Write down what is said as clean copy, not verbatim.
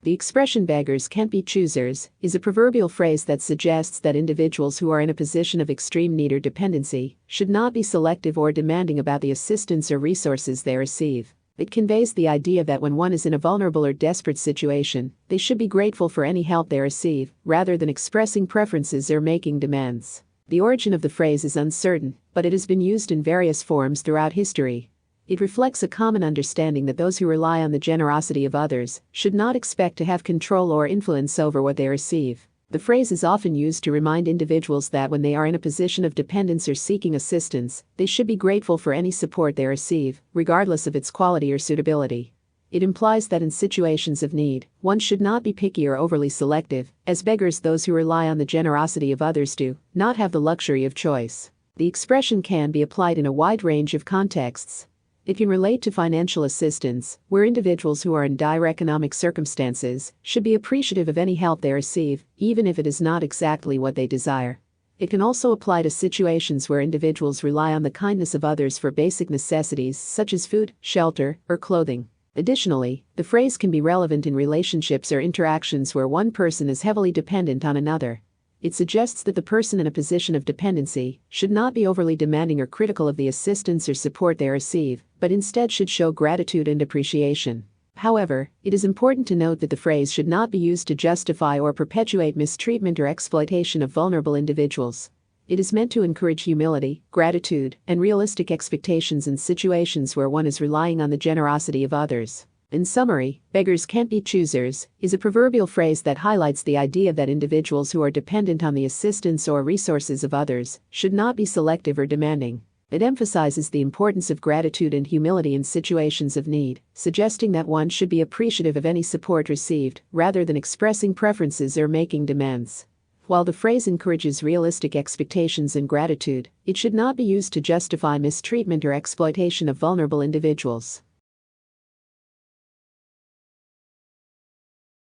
The expression beggars can't be choosers is a proverbial phrase that suggests that individuals who are in a position of extreme need or dependency should not be selective or demanding about the assistance or resources they receive. It conveys the idea that when one is in a vulnerable or desperate situation, they should be grateful for any help they receive, rather than expressing preferences or making demands. The origin of the phrase is uncertain, but it has been used in various forms throughout history. It reflects a common understanding that those who rely on the generosity of others should not expect to have control or influence over what they receive. The phrase is often used to remind individuals that when they are in a position of dependence or seeking assistance, they should be grateful for any support they receive, regardless of its quality or suitability. It implies that in situations of need, one should not be picky or overly selective, as beggars, those who rely on the generosity of others, do not have the luxury of choice. The expression can be applied in a wide range of contexts. It can relate to financial assistance, where individuals who are in dire economic circumstances should be appreciative of any help they receive, even if it is not exactly what they desire. It can also apply to situations where individuals rely on the kindness of others for basic necessities such as food, shelter, or clothing. Additionally, the phrase can be relevant in relationships or interactions where one person is heavily dependent on another. It suggests that the person in a position of dependency should not be overly demanding or critical of the assistance or support they receive, but instead should show gratitude and appreciation. However, it is important to note that the phrase should not be used to justify or perpetuate mistreatment or exploitation of vulnerable individuals. It is meant to encourage humility, gratitude, and realistic expectations in situations where one is relying on the generosity of others. In summary, beggars can't be choosers is a proverbial phrase that highlights the idea that individuals who are dependent on the assistance or resources of others should not be selective or demanding. It emphasizes the importance of gratitude and humility in situations of need, suggesting that one should be appreciative of any support received, rather than expressing preferences or making demands. While the phrase encourages realistic expectations and gratitude, it should not be used to justify mistreatment or exploitation of vulnerable individuals.